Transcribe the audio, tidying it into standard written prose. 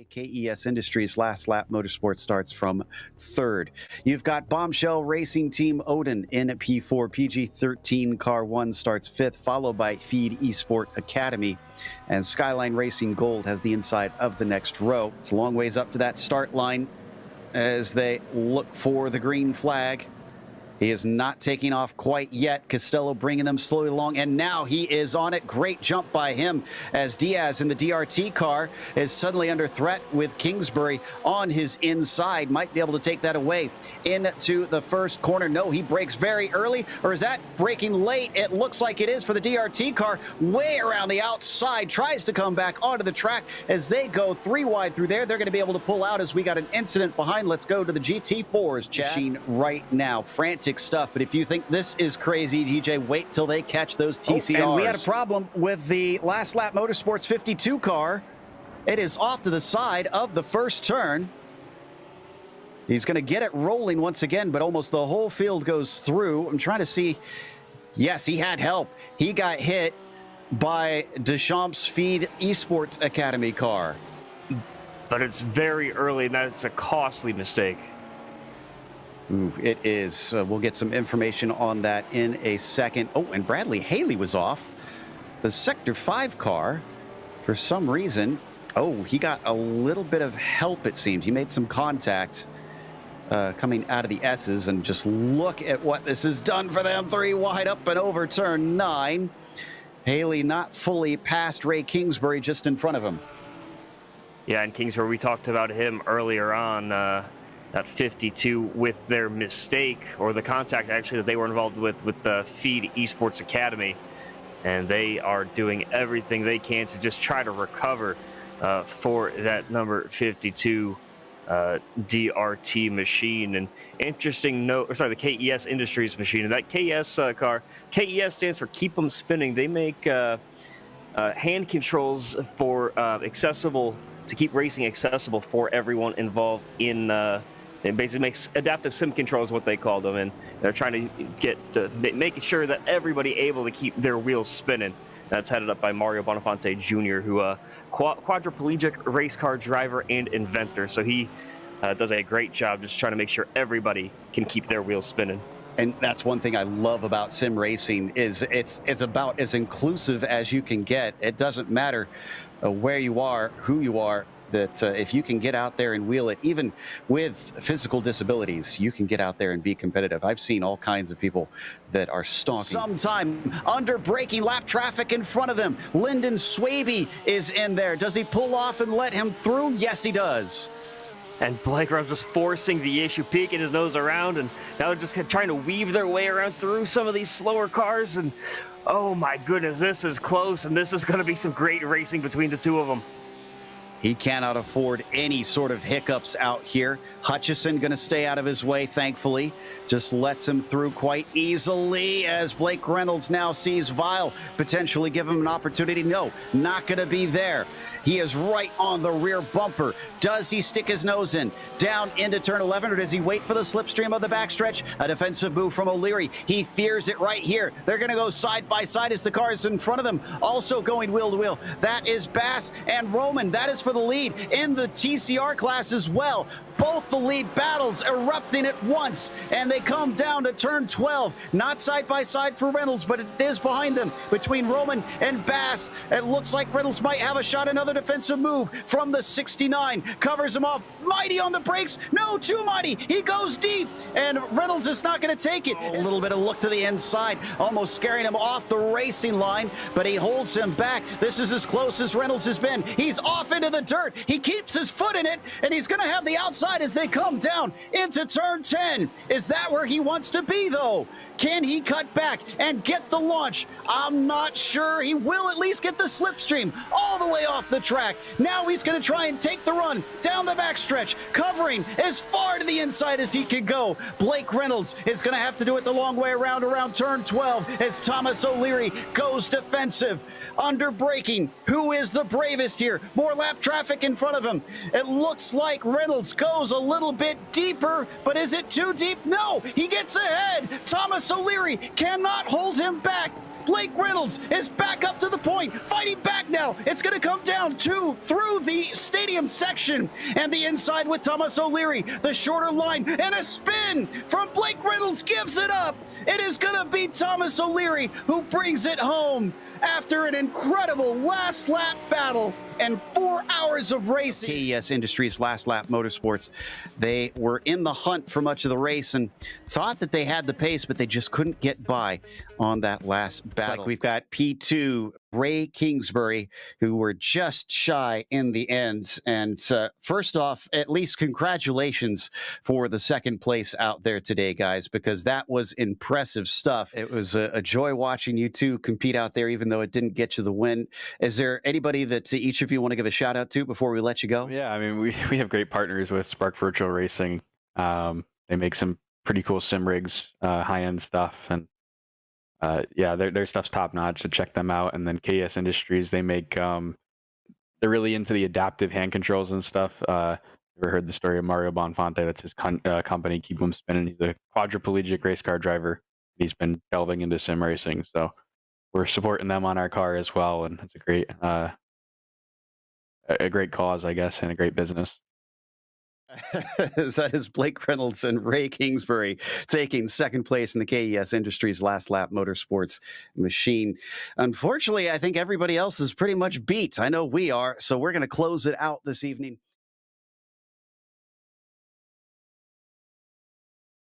KES Industries last lap motorsport starts from third. You've got Bombshell Racing Team Odin in P4. PG-13 Car 1 starts fifth, followed by Feed Esport Academy. And Skyline Racing Gold has the inside of the next row. It's a long ways up to that start line as they look for the green flag. He is not taking off quite yet. Costello bringing them slowly along, and now he is on it. Great jump by him as Diaz in the DRT car is suddenly under threat with Kingsbury on his inside. Might be able to take that away into the first corner. No, he brakes very early, or is that braking late? It looks like it is for the DRT car. Way around the outside, tries to come back onto the track as they go three wide through there. They're going to be able to pull out as we got an incident behind. Let's go to the GT4's Chad. Machine right now. Frantic stuff, but if you think this is crazy, DJ, wait till they catch those TCRs. And we had a problem with the last lap Motorsports 52 car. It is off to the side of the first turn. He's going to get it rolling once again, but almost the whole field goes through. I'm trying to see. Yes, he had help. He got hit by Deschamps' Feed Esports Academy car. But it's very early, and that's a costly mistake. Ooh, it is. We'll get some information on that in a second. Oh, and Bradley Haley was off. The Sector 5 car, for some reason, oh, he got a little bit of help, it seems. He made some contact coming out of the S's, and just look at what this has done for them. Three wide up and over turn 9. Haley not fully past Ray Kingsbury, just in front of him. Yeah, and Kingsbury, we talked about him earlier on. At 52 with their mistake, or the contact actually that they were involved with the Feed Esports Academy, and they are doing everything they can to just try to recover for that number 52 DRT machine. And interesting note, sorry, the KES Industries machine, and that KES car, KES stands for Keep 'em Spinning. They make hand controls for accessible, to keep racing accessible for everyone involved in it basically makes adaptive sim controls, what they call them, and they're trying to get making sure that everybody able to keep their wheels spinning. That's headed up by Mario Bonafonte Jr., who quadriplegic race car driver and inventor. So he does a great job just trying to make sure everybody can keep their wheels spinning. And that's one thing I love about sim racing is it's about as inclusive as you can get. It doesn't matter where you are, who you are. That if you can get out there and wheel it, even with physical disabilities, you can get out there and be competitive. I've seen all kinds of people that are stonking. Sometime under braking lap traffic in front of them. Lyndon Swaby is in there. Does he pull off and let him through? Yes, he does. And Blake Rose just forcing the issue, peeking his nose around, and now they're just trying to weave their way around through some of these slower cars. And oh my goodness, this is close, and this is going to be some great racing between the two of them. He cannot afford any sort of hiccups out here. Hutchison going to stay out of his way, thankfully. Just lets him through quite easily as Blake Reynolds now sees Vile potentially give him an opportunity. No, not going to be there. He is right on the rear bumper. Does he stick his nose in down into turn 11, or does he wait for the slipstream of the backstretch? A defensive move from O'Leary. He fears it right here. They're going to go side by side as the cars in front of them also going wheel to wheel. That is Bass and Roman. That is for the lead in the TCR class as well. Both the lead battles erupting at once, and they come down to turn 12. Not side by side for Reynolds, but it is behind them between Roman and Bass. It looks like Reynolds might have a shot. Another defensive move from the 69. Covers him off. Mighty on the brakes. No, too mighty. He goes deep, and Reynolds is not going to take it. A little bit of look to the inside, almost scaring him off the racing line, but he holds him back. This is as close as Reynolds has been. He's off into the dirt. He keeps his foot in it, and he's going to have the outside as they come down into turn 10. Is that where he wants to be, though? Can he cut back and get the launch? I'm not sure. He will at least get the slipstream all the way off the track. Now he's going to try and take the run down the backstretch, covering as far to the inside as he can go. Blake Reynolds is going to have to do it the long way around turn 12 as Thomas O'Leary goes defensive. Under braking, who is the bravest here? More lap traffic in front of him. It looks like Reynolds goes a little bit deeper, but is it too deep? No, he gets ahead. Thomas O'Leary cannot hold him back. Blake Reynolds is back up to the point, fighting back now. It's going to come down through the stadium section and the inside with Thomas O'Leary. The shorter line and a spin from Blake Reynolds gives it up. It is going to be Thomas O'Leary who brings it home after an incredible last lap battle and 4 hours of racing. KES Industries Last Lap Motorsports, they were in the hunt for much of the race and thought that they had the pace, but they just couldn't get by on that last battle. Like we've got P2, Ray Kingsbury, who were just shy in the end. And first off, at least congratulations for the second place out there today, guys, because that was impressive stuff. It was a joy watching you two compete out there, even though it didn't get you the win. Is there anybody that each of you want to give a shout out to before we let you go? Yeah, I mean, we have great partners with Spark Virtual Racing. They make some pretty cool sim rigs, high-end stuff, and yeah, their stuff's top notch. So check them out. And then KES Industries, they make they're really into the adaptive hand controls and stuff. Ever heard the story of Mario Bonfante? That's his company, Keep 'Em Spinning. He's a quadriplegic race car driver. He's been delving into sim racing, so we're supporting them on our car as well. And it's a great cause, I guess, and a great business. That is Blake Reynolds and Ray Kingsbury taking second place in the KES Industries Last Lap Motorsports machine. Unfortunately, I think everybody else is pretty much beat. I know we are, so we're going to close it out this evening.